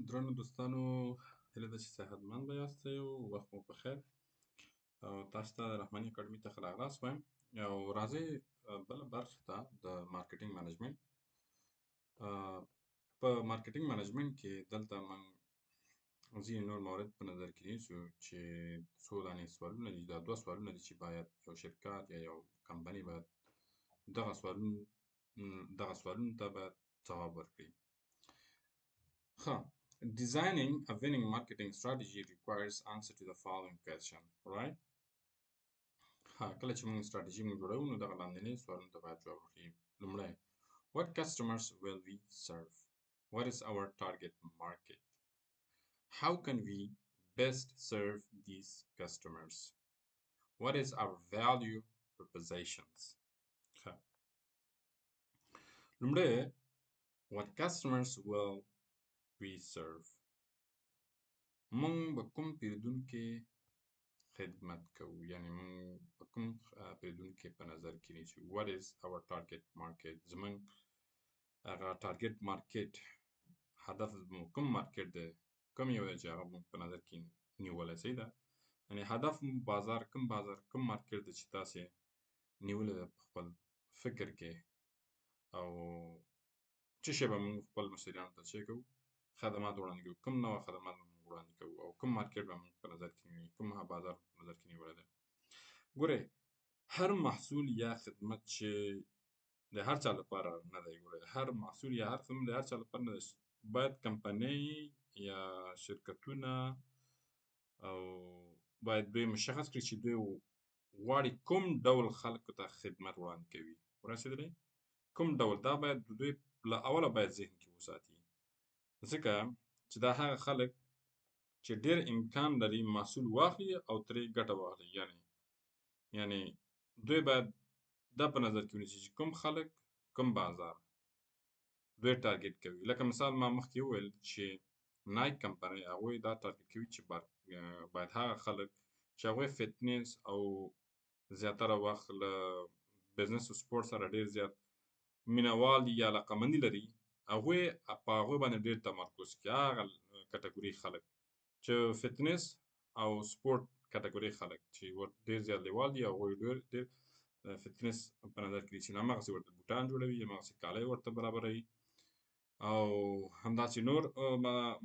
درنو دوستانو، هیله ده چې صحتمند به یاستئ او وخت مو پخیر. او تاسو ته د رحماني اکاډمي څخه راغلاست وایم. او راځئ بله برخې ته د مارکیټینګ منیجمنت. په مارکیټینګ منیجمنت کې دلته موږ ځینې نور موارد په نظر کې نیسو چې څو دانې سوالونه دي. دا 2 سوالونه دي چې باید یو شرکت یا یو کمپنۍ باید دغه سوالونو ته باید ځواب ورکړي. ښه. Designing a winning marketing strategy requires answer to the following question, right? کله چې موږ strategy جوړو نو دغه لاندنۍ سوالونو ته باید جواب ورکړي. لومړی، what customers will we serve? What is our target market? How can we best serve these customers? What is our value propositions? لومړی، what customers will we serve؟ موږ به کوم پیرودونکي خدمت کوو، یعنی موږ به کوم پیرودونکي په نظر کې نیسو. what is our target market؟ زموږ هغه target market هدف زموږ کوم مارکیټ دی، کوم یو دی چې هغه موږ په نظر کې نیولی. صحیح ده؟ یعنی هدف مو بازار کوم مارکیټ دی چې تاسې نیولی دی په خپل فکر کې، او څه شی به موږ خپل مشتریانو ته څه کوو، خدمات وړاندې کوو، کوم نوع خدمات به موږ وړاندې کوو، او کوم مارکیټ به موږ په نظر کې نیوي، کوم بازار په نظر کې نیولی دی. ګورئ، هر محصول یا خدمت چې د هر چا لپاره نه دی، ګورئ، هر محصول یا هر خدمت د هر چا لپاره نه دی. باید کمپنۍ یا شرکتونه او باید دوی مشخص کړي چې دوی غواړي کوم ډول خلکو ته خدمت وړاندې کوي. ورسېدلئ؟ کوم ډول، دا باید دوی له اوله باید ذهن کې وساتي، ځکه چې دا هغه خلک چې ډېر امکان لري محصول واخلي او ترې ګټه واخلي. یعنی دوی باید دا په نظر کې ونیسي چې کوم خلک کوم بازار دوی ټارګېټ کوي. لکه مثال ما مخکې وویل چې نایک کمپنۍ هغوی دا ټارګېټ کوي چې باید هغه خلک چې هغوی فټنس او زیاتره وخت له بزنس او سپورټ سره ډېر زیات مینوال یا علاقه‌مندي لري، هغوی په هغوی باندې ډېر تمرکز کوي. هغه کټګوري خلک چې فټنس او سپورټ کټګوري خلک چې ډېر زیات لیوال دي، هغوی ډېر فټنس په نظر کې نیسي. نو هماغسې ورته بوټان جوړوي، هماغسې کالي ورته برابروي، او همداسې نور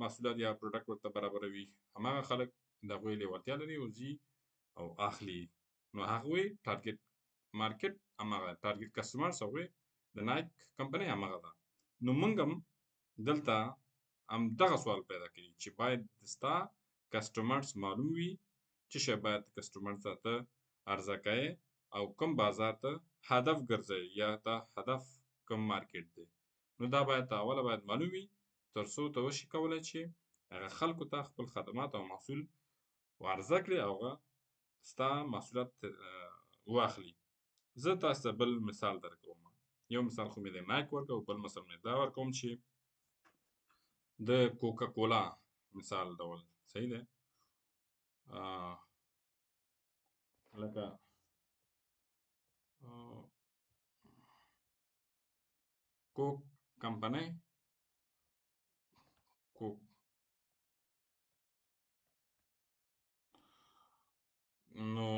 محصولات یا پروډکټ ورته برابروي. هماغه خلک د هغوی لیوالتیا لري او ځي او اخلي. نو هغوی ټارګېټ مارکېټ هماغه ټارګېټ کسټمرز هغوی د نایک کمپنۍ هماغه ده. نو موږ هم دلته همدغه سوال پیدا کوي چې باید ستا کسټمرز معلوم وي، څه شی باید کسټمر ته عرضه کوې او کوم بازار ته هدف ګرځوې یا تا هدف کوم مارکېټ دی. نو دا باید اوله باید معلوم وي، تر څو ته وشي کولی چې هغه خلکو ته خپل خدمات او محصول عرضه کړي او هغه ستا محصولات واخلي. زه تاسو ته بل مثال درکوم. یو مثال خو مې د نایک ورکړ او بل مثال مې دا ورکوم چې د کوکا کولا مثال ډول. صحیح دی؟ لکه کوک کمپنۍ، کوک نو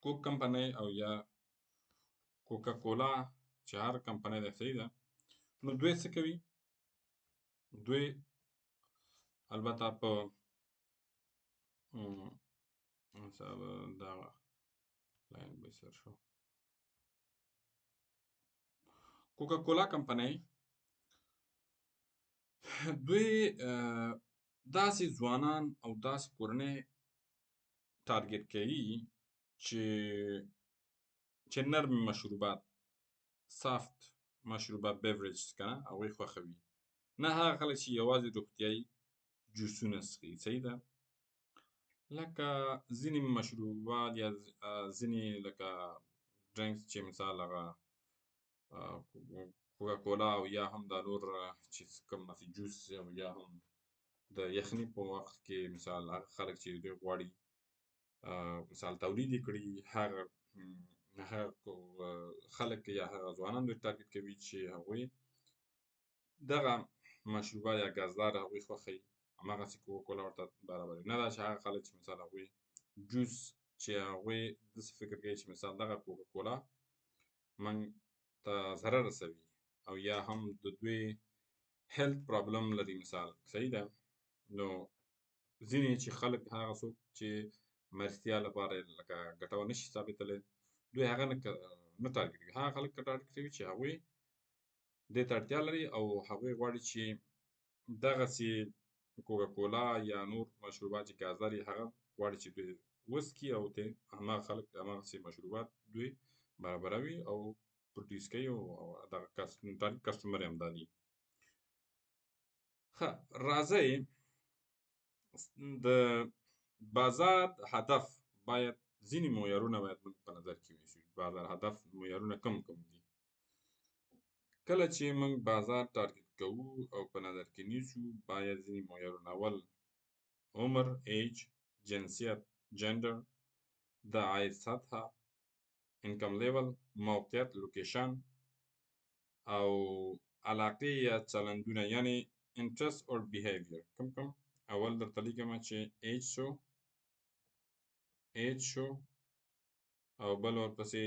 کوک کمپنۍ او یا کوکا کولا چې هر کمپنۍ ده، صحیح ده، نو دوی څه کوي؟ دوی البته په دا لاین به سر شو. کوکا کولا کمپنۍ دوی داسې ځوانان او داسې کورنۍ ټارګېټ کوي چې نرم مشروبات، سافت مشروبات، بیوریجز که نه، هغوی خوښوي. نه هغه خلک چې یوازې روغتیایي جوسونه څښي. صحیح ده؟ لکه ځینې مشروبات یا ځینې لکه ډرنکس چې مثال هغه کوکا کولا او یا هم دا نور چې کوم جوس او یا هم د یخني په وخت کې مثال هغه خلک چې دوی غواړي مثال تولید یې کړي، هغه خلک یا هغه ځوانان دوی ټارګېټ کوي چې هغوی دغه مشروبات یا ګازدار هغوی خوښوي هماغسې کوکاکولا ورته برابروي. نه دا چې هغه خلک چې مثال هغوی جوس چې هغوی داسې فکر کوي چې مثال دغه کوکاکولا موږ ته ضرر رسوي او یا هم د دوی هیلث پرابلم لري مثال صحیح ده. نو ځینې چې خلک هغه څوک چې مرستیا لپاره لکه ګټور نشي ثابتولی دوی هغه نه ټارګټ کوي. هغه خلک ټارګټ کوي چې هغوی دې ته اړتیا لري او هغوی غواړي چې دغسې کوکاکولا یا نور مشروبات چې ګازدار یې هغه غواړي چې دوی وڅکي او هماغه خلک هماغسې مشروبات دوی برابروي او پروډیوس کوي او دغه ټارګټ کسټمر یې همدا دي. ښه راځئ د بازار هدف باید ځینې معیارونه باید موږ په نظر کې ونیسو. بازار هدف معیارونه کوم دي؟ کله چې موږ بازار ټارګټ کوو او په نظر کې نیسو باید ځینې معیارونه اول عمر ایج، جنسیت جنډر، د عاید سطحه، انکم لیول، موقعیت لوکیشن او علاقې یا چلندونه یعنی interest or behavior. کوم اول درته لیکمه چې ایج شو او بل ورپسې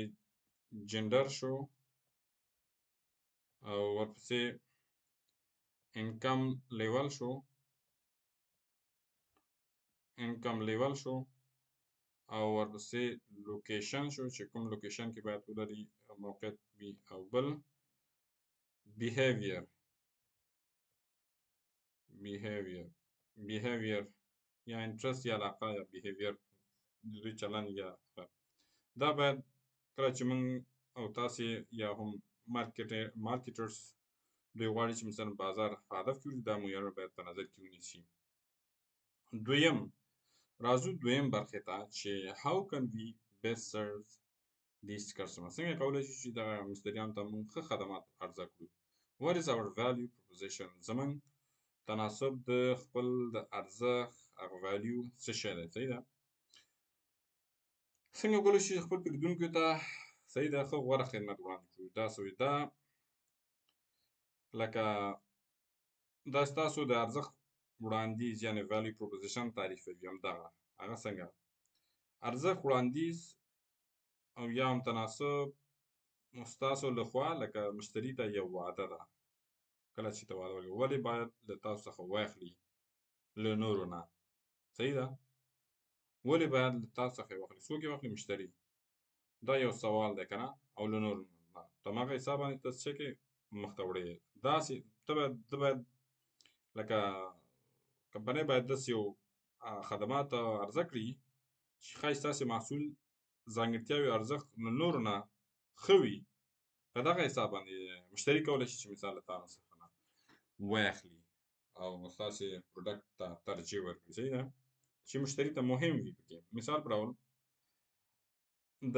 جنډر شو او ورپسې انکم لیول شو او ورپسې لوکیشن شو چې کوم لوکیشن کې باید ولري موقعیت وي او بل بیهیویر یا انټرست یا علاقه یا بیهیویر د دوی چلند یا دا باید کله چې موږ او تاسې یا هم مارکیټرز دوی غواړي چې مثلا بازار هدف کړي دا معیارونه باید په نظر کې ونیسي. راځو دویم برخې ته چې how can we best serve these customers. څنګه کولی شو چې دغه مشتریانو ته موږ ښه خدمات عرضه کړو. what is our value proposition. زموږ تناسب د خپل د ارزښت هغه value څه شی دی. صحیح ده. څنګه کولی شو خپل پیرودونکو ته صحیح ده ښه غوره خدمت وړاندې کړو. دا لکه دا ستاسو د ارزښت وړاندیز یعنې value proposition تعریفوي. همدغه هغه څنګه ارزښت وړاندیز او یا هم تناسب ستاسو لخوا لکه مشتری ته یو وعده ده. کله چې ته وعده ورکوې ولې باید له تاسو څخه واخلي له نورو نه. صحیح ده. ولې باید له تاسو څخه یې واخلي. څوک یې واخلي؟ مشتری. دا یو سوال دی که نه او له نورو نه په هماغه حساب باندې ته څه کوې مخته وړې. داسې ته باید لکه کمپنۍ باید داسې یو خدمات عرضه کړي چې ښایي ستاسې محصول ځانګړتیاوې ارزښت له نورو نه ښه وي. په دغه حساب باندې مشتری کولی شي چې مثال له تا څخه واخلي او ستاسې پروډکټ ته ترجیح ورکړي. صحیح ده. چې مشتری ته مهم وي پکې. مثال په ډول د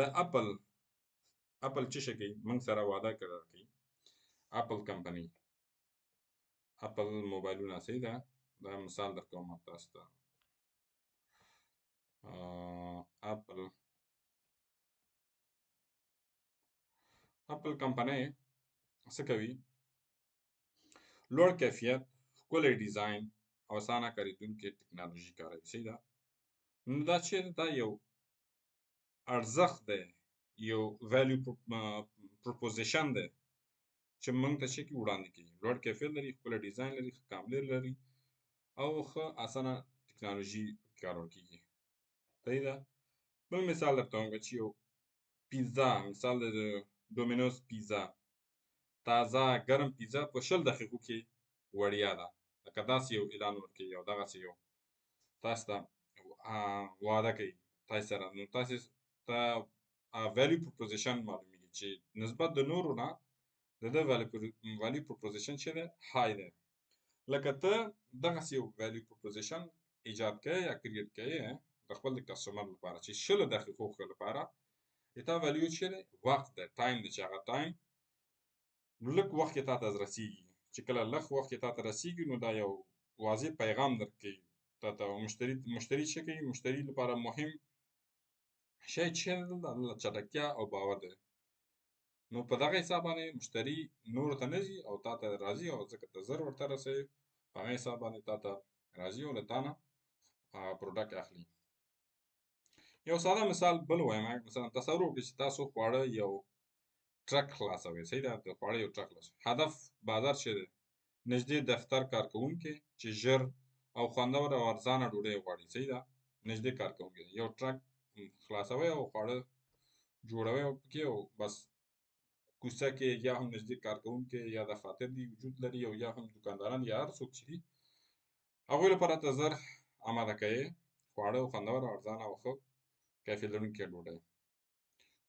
اپل څه شی کوي؟ موږ سره وعده کوي اپل کمپنۍ اپل موبایلونه. صحیح ده. دا مثال درکوم تاسو ته. اپل کمپنۍ څه کوي؟ لوړ کیفیت، ښکلی ډیزاین او اسانه کارېدونکې ټکنالوژي کاروي. صحیح ده. نو دا چیرې دا یو ارزښت دی، یو value proposition دی چې موږ ته څه کوي وړاندې کوي. لوړ کیفیت لري، ښکلی ډیزاین لري، ښه کاملې لري او ښه اسانه ټکنالوژي کارول کېږي. صحیح ده. بل مثال درته وکړم چې یو پیزا مثال د ډومینوز پیزا تازه ګرم پیزا په 20 دقیقو کې وړیا ده. لکه داسې یو اعلان ورکوي او دغسې یو تاسو ته وعده کوي تاسې سره. نو تاسې ته value proposition معلومیږي چې نسبت د نورو نه د ده value proposition چې دی های دی. لکه ته دغسې یو value proposition ایجاد کوې یا کریټ کوې د خپل د کسټمر لپاره چې 20 دقیقو لپاره د تا value چې دی وخت دی، ټایم دی چې هغه ټایم لږ وخت کې تا ته رسېږي. چې کله لږ وخت کې تا ته رسېږي نو دا یو واضح پیغام درکوي تا ته. مشتری څه کوي؟ مشتری لپاره مهم شی چې دی چټکتیا او باور دی. نو په دغه حساب باندې مشتری نورو ته نه ځي او تا ته راځي او ځکه ته زر ورته رسوي په هغه حساب باندې تا ته راځي او له تا نه پروډکټ اخلي. یو ساده مثال بل وایم، مثلا تصور وکړئ چې تاسو خواړه یو ټرک خلاصوئ، صحیح ده، د خواړه یو ټرک خلاصوئ. هدف بازار چې دی نږدې دفتر کارکوونکي چې ژر او خوندور او ارزانه ډوډۍ غواړي، صحیح ده، نږدې کارکوونکي یو ټرک خلاصوئ او خواړه جوړوئ او پکې او بس کوڅه کې یا هم نږدې کارکوونکي یا دفاتر دي وجود لري او یا هم دوکانداران یا هر څوک چې دي هغوی لپاره ته زر آماده کوې خواړه خوندور او ارزانه او ښه کیفیت لرونکې ډوډۍ.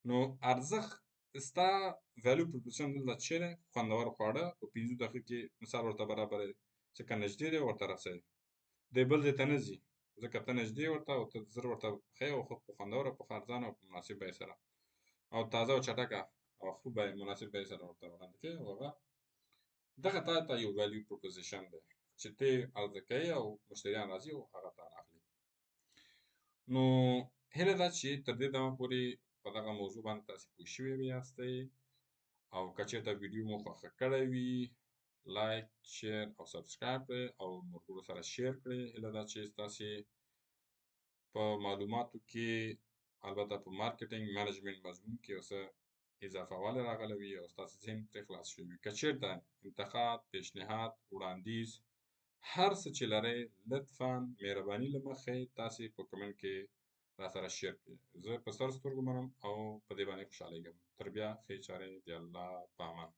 نو ارزښت ستا ویلیو پروپوزیشن دلته څه شی دی؟ خوندور خواړه په 15 دقیقو کې مثال ورته برابروي، ځکه نږدې دی ورته رسوي، دی بل ځای ته نه ځي ځکه ته نږدې ورته او ته زر ورته ښیې او ښه په خوندوره په ارزانه او په مناسب بیې سره او تازه او چټکه او ښه بیې مناسب بیې سره ورته وړاندې کوې او هغه دغه تا ته یو ویلیو پروپوزیشن دی چې ته یې عرضه کوې او مشتریان راځي او هغه تا نه اخلي. نو هیله ده چې تر دې دمه پورې په دغه موضوع باندې تاسې پوه شوي یاستئ او که چېرته ویډیو مو خوښه کړی وي لایک، شیر او سبسکرایب کړئ او ملګرو سره شیر کړئ. هیله ده چې ستاسې په معلوماتو کې البته په مارکیټینګ منیجمنټ مضمون کې یو څه اضافه والی راغلی وي او ستاسې ذهن ترې خلاص شوی وي. که چېرته انتقاد، پیشنهاد، وړاندیز هر څه چې لرئ لطفا مهرباني له مخې تاسې په کمنټ کې راسره شیر کړئ. زه په سر سترګو منم او په دې باندې خوشحالیږم. تر بیا ښې چارې د الله په امان.